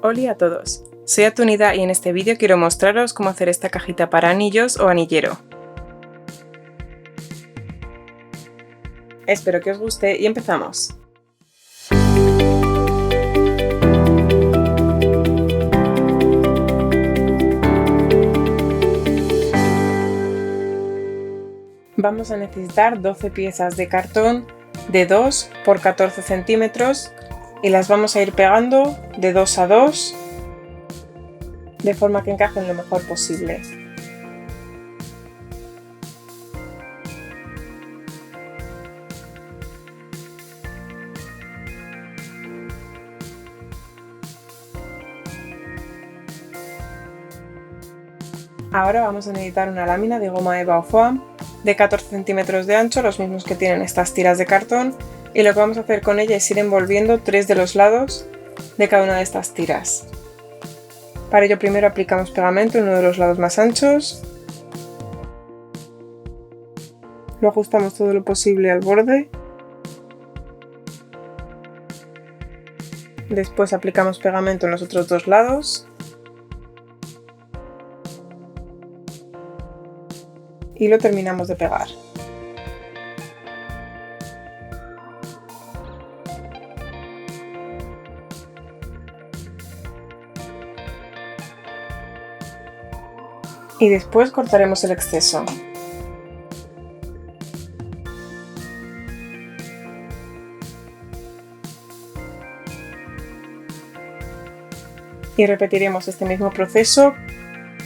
Hola a todos, soy Atunida y en este vídeo quiero mostraros cómo hacer esta cajita para anillos o anillero. Espero que os guste y empezamos. Vamos a necesitar 12 piezas de cartón de 2 por 14 centímetros y las vamos a ir pegando de 2 a 2 de forma que encajen lo mejor posible. Ahora vamos a necesitar una lámina de goma eva o foam de 14 centímetros de ancho, los mismos que tienen estas tiras de cartón, y lo que vamos a hacer con ella es ir envolviendo 3 de los lados de cada una de estas tiras. Para ello primero aplicamos pegamento en uno de los lados más anchos, lo ajustamos todo lo posible al borde, después aplicamos pegamento en los otros dos lados y lo terminamos de pegar. Y después cortaremos el exceso. Y repetiremos este mismo proceso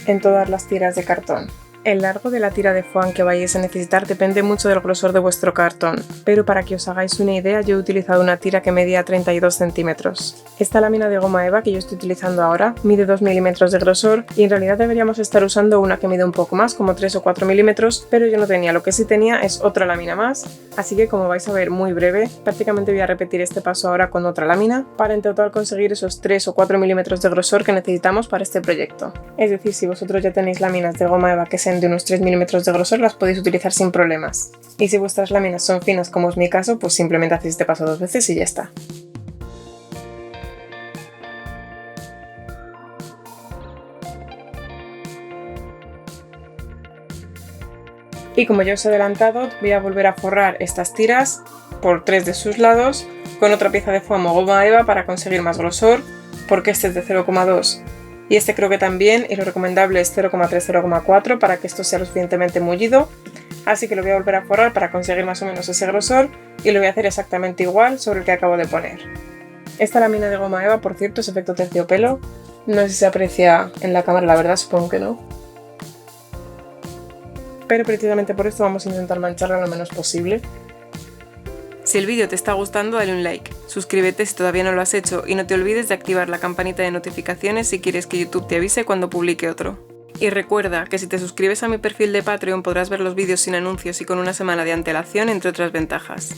en todas las tiras de cartón. El largo de la tira de foam que vayáis a necesitar depende mucho del grosor de vuestro cartón, pero para que os hagáis una idea yo he utilizado una tira que medía 32 centímetros. Esta lámina de goma eva que yo estoy utilizando ahora mide 2 milímetros de grosor y en realidad deberíamos estar usando una que mide un poco más, como 3 o 4 milímetros, pero yo no tenía, lo que sí tenía es otra lámina más, así que como vais a ver muy breve, prácticamente voy a repetir este paso ahora con otra lámina para en total conseguir esos 3 o 4 milímetros de grosor que necesitamos para este proyecto. Es decir, si vosotros ya tenéis láminas de goma eva que sean de unos 3 milímetros de grosor, las podéis utilizar sin problemas. Y si vuestras láminas son finas como es mi caso, pues simplemente hacéis este paso 2 veces y ya está. Y como ya os he adelantado, voy a volver a forrar estas tiras por 3 de sus lados con otra pieza de foam o goma eva para conseguir más grosor, porque este es de 0,2 y este creo que también, y lo recomendable es 0,3-0,4 para que esto sea lo suficientemente mullido, así que lo voy a volver a forrar para conseguir más o menos ese grosor y lo voy a hacer exactamente igual sobre el que acabo de poner. Esta lámina de goma eva, por cierto, es efecto terciopelo, no sé si se aprecia en la cámara, la verdad supongo que no, pero precisamente por esto vamos a intentar mancharla lo menos posible. Si el vídeo te está gustando, dale un like, suscríbete si todavía no lo has hecho y no te olvides de activar la campanita de notificaciones si quieres que YouTube te avise cuando publique otro. Y recuerda que si te suscribes a mi perfil de Patreon podrás ver los vídeos sin anuncios y con una semana de antelación, entre otras ventajas.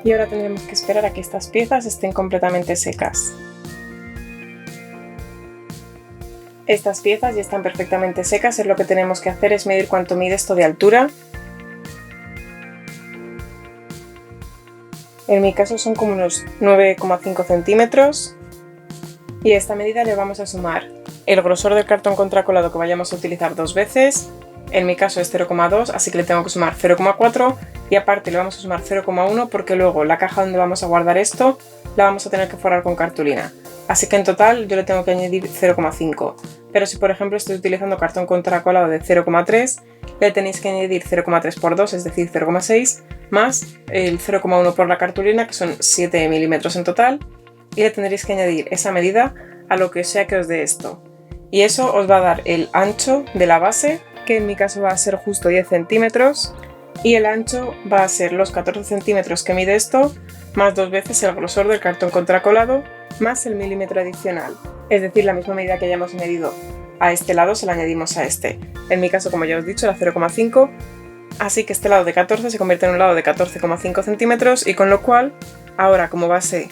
Y ahora tendremos que esperar a que estas piezas estén completamente secas. Estas piezas ya están perfectamente secas y lo que tenemos que hacer es medir cuánto mide esto de altura. En mi caso son como unos 9,5 centímetros y a esta medida le vamos a sumar el grosor del cartón contracolado que vayamos a utilizar 2 veces. En mi caso es 0,2, así que le tengo que sumar 0,4 y aparte le vamos a sumar 0,1 porque luego la caja donde vamos a guardar esto la vamos a tener que forrar con cartulina. Así que en total yo le tengo que añadir 0,5. Pero si por ejemplo estoy utilizando cartón contracolado de 0,3, le tenéis que añadir 0,3 por 2, es decir 0,6, más el 0,1 por la cartulina, que son 7 milímetros en total, y le tendréis que añadir esa medida a lo que sea que os dé esto. Y eso os va a dar el ancho de la base, que en mi caso va a ser justo 10 centímetros, y el ancho va a ser los 14 centímetros que mide esto, más 2 veces el grosor del cartón contracolado, más el milímetro adicional. Es decir, la misma medida que hayamos medido a este lado se la añadimos a este. En mi caso, como ya os he dicho, era 0,5 Así que este lado de 14 se convierte en un lado de 14,5 centímetros y con lo cual, ahora como base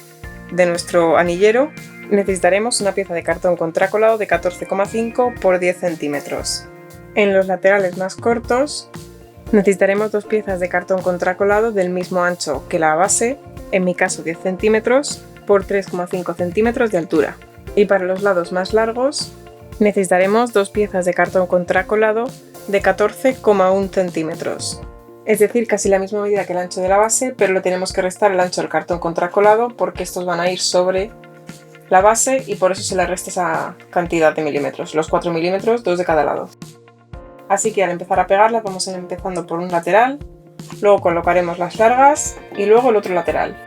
de nuestro anillero, necesitaremos una pieza de cartón contracolado de 14,5 por 10 centímetros. En los laterales más cortos necesitaremos dos piezas de cartón contracolado del mismo ancho que la base, en mi caso 10 centímetros por 3,5 centímetros de altura. Y para los lados más largos necesitaremos dos piezas de cartón contracolado de 14,1 centímetros. Es decir, casi la misma medida que el ancho de la base, pero le tenemos que restar el ancho del cartón contracolado porque estos van a ir sobre la base y por eso se le resta esa cantidad de milímetros, los 4 milímetros, dos de cada lado. Así que al empezar a pegarlas vamos a ir empezando por un lateral, luego colocaremos las largas y luego el otro lateral.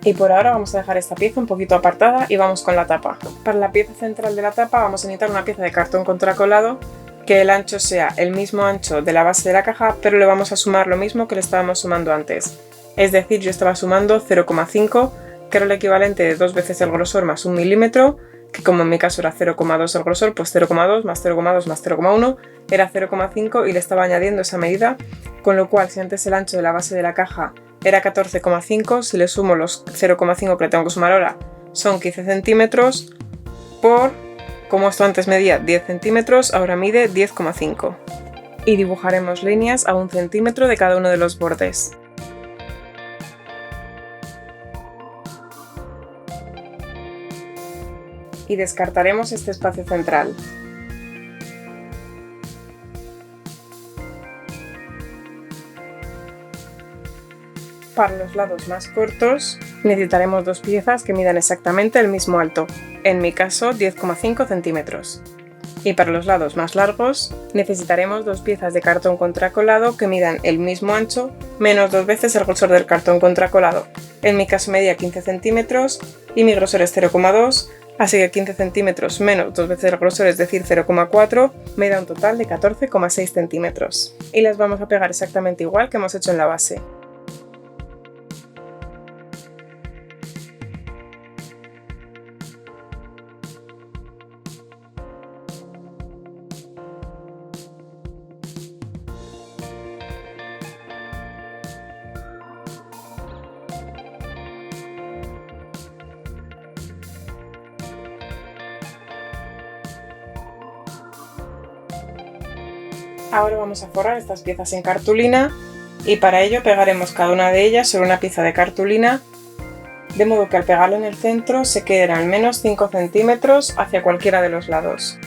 Y por ahora vamos a dejar esta pieza un poquito apartada y vamos con la tapa. Para la pieza central de la tapa vamos a necesitar una pieza de cartón contracolado que el ancho sea el mismo ancho de la base de la caja, pero le vamos a sumar lo mismo que le estábamos sumando antes. Es decir, yo estaba sumando 0,5, que era el equivalente de 2 veces el grosor más 1 milímetro, que como en mi caso era 0,2 el grosor, pues 0,2 más 0,2 más 0,1 era 0,5 y le estaba añadiendo esa medida, con lo cual si antes el ancho de la base de la caja era 14,5, si le sumo los 0,5 que le tengo que sumar ahora, son 15 centímetros por, como esto antes medía 10 centímetros, ahora mide 10,5. Y dibujaremos líneas a 1 centímetro de cada uno de los bordes. Y descartaremos este espacio central. Para los lados más cortos necesitaremos dos piezas que midan exactamente el mismo alto, en mi caso 10,5 centímetros. Y para los lados más largos necesitaremos dos piezas de cartón contracolado que midan el mismo ancho menos 2 veces el grosor del cartón contracolado. En mi caso medía 15 centímetros y mi grosor es 0,2, así que 15 centímetros menos 2 veces el grosor, es decir 0,4, me da un total de 14,6 centímetros. Y las vamos a pegar exactamente igual que hemos hecho en la base. Ahora vamos a forrar estas piezas en cartulina y para ello pegaremos cada una de ellas sobre una pieza de cartulina, de modo que al pegarlo en el centro se queden al menos 5 centímetros hacia cualquiera de los lados.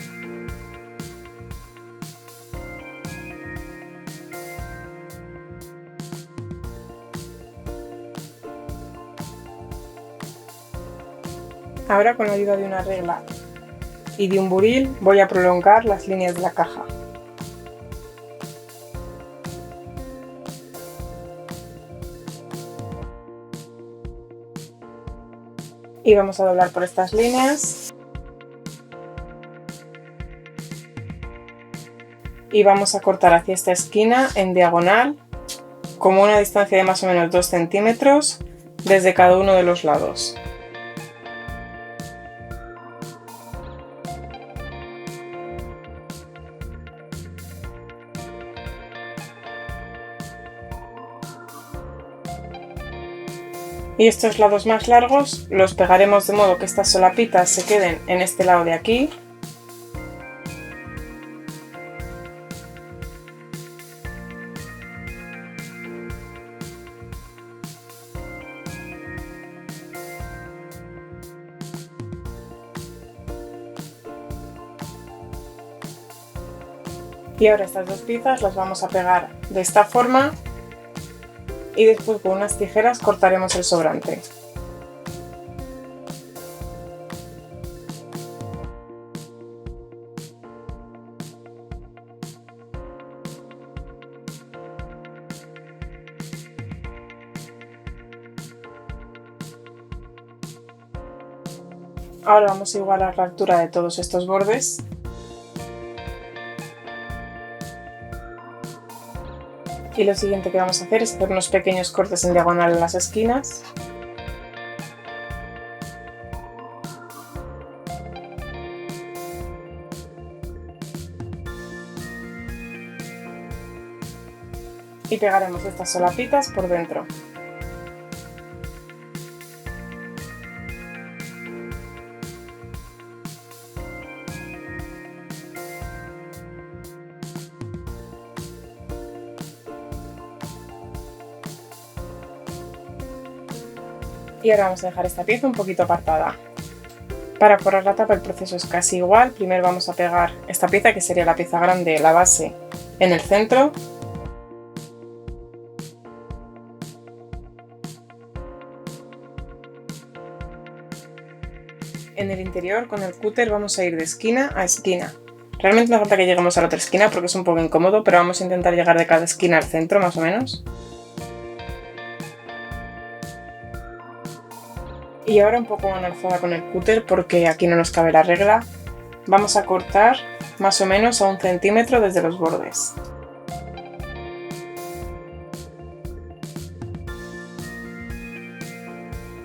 Ahora con la ayuda de una regla y de un buril voy a prolongar las líneas de la caja. Y vamos a doblar por estas líneas y vamos a cortar hacia esta esquina en diagonal como una distancia de más o menos 2 centímetros desde cada uno de los lados. Y estos lados más largos los pegaremos de modo que estas solapitas se queden en este lado de aquí. Y ahora estas dos piezas las vamos a pegar de esta forma y después con unas tijeras cortaremos el sobrante. Ahora vamos a igualar la altura de todos estos bordes. Y lo siguiente que vamos a hacer es hacer unos pequeños cortes en diagonal en las esquinas. Y pegaremos estas solapitas por dentro. Y ahora vamos a dejar esta pieza un poquito apartada. Para forrar la tapa el proceso es casi igual. Primero vamos a pegar esta pieza, que sería la pieza grande, la base, en el centro. En el interior, con el cúter, vamos a ir de esquina a esquina. Realmente no hace falta que lleguemos a la otra esquina porque es un poco incómodo, pero vamos a intentar llegar de cada esquina al centro, más o menos. Y ahora un poco más alzada con el cúter porque aquí no nos cabe la regla. Vamos a cortar más o menos a 1 centímetro desde los bordes.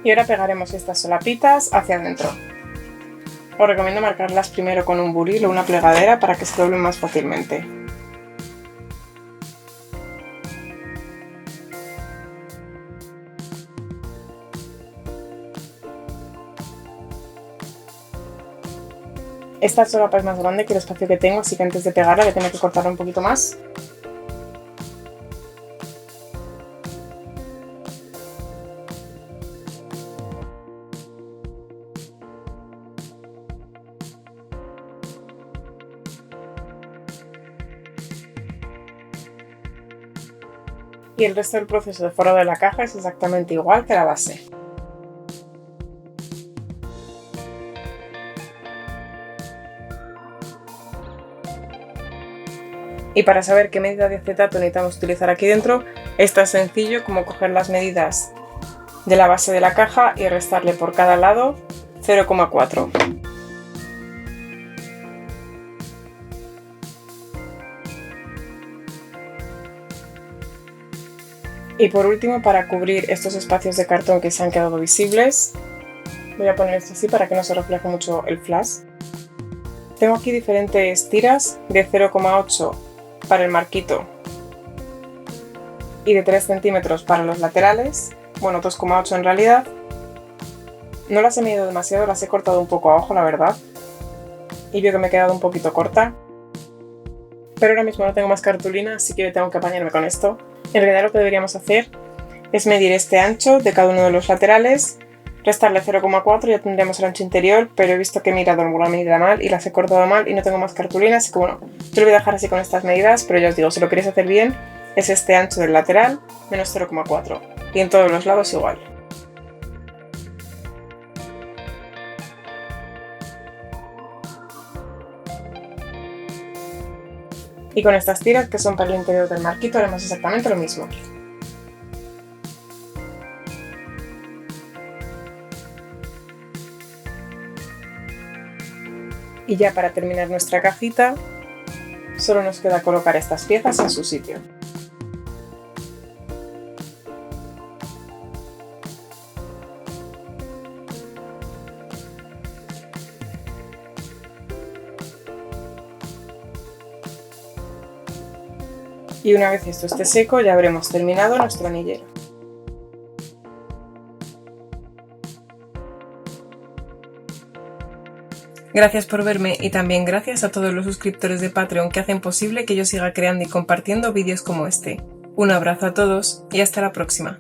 Y ahora pegaremos estas solapitas hacia adentro. Os recomiendo marcarlas primero con un buril o una plegadera para que se doblen más fácilmente. Esta solapa es más grande que el espacio que tengo, así que antes de pegarla voy a tener que cortarla un poquito más. Y el resto del proceso de forrado de la caja es exactamente igual que la base. Y para saber qué medida de acetato necesitamos utilizar aquí dentro, es tan sencillo como coger las medidas de la base de la caja y restarle por cada lado 0,4. Y por último, para cubrir estos espacios de cartón que se han quedado visibles, voy a poner esto así para que no se refleje mucho el flash. Tengo aquí diferentes tiras de 0,8 para el marquito y de 3 centímetros para los laterales, bueno, 2,8 en realidad. No las he medido demasiado, las he cortado un poco a ojo, la verdad, y veo que me he quedado un poquito corta, pero ahora mismo no tengo más cartulina, así que tengo que apañarme con esto. En realidad lo que deberíamos hacer es medir este ancho de cada uno de los laterales, restarle 0,4 y ya tendríamos el ancho interior, pero he visto que he mirado la medida mal y las he cortado mal y no tengo más cartulina, así que bueno, yo lo voy a dejar así con estas medidas, pero ya os digo, si lo queréis hacer bien, es este ancho del lateral menos 0,4 y en todos los lados igual. Y con estas tiras que son para el interior del marquito haremos exactamente lo mismo. Y ya para terminar nuestra cajita, solo nos queda colocar estas piezas en su sitio. Y una vez esto esté seco ya habremos terminado nuestro anillero. Gracias por verme y también gracias a todos los suscriptores de Patreon que hacen posible que yo siga creando y compartiendo vídeos como este. Un abrazo a todos y hasta la próxima.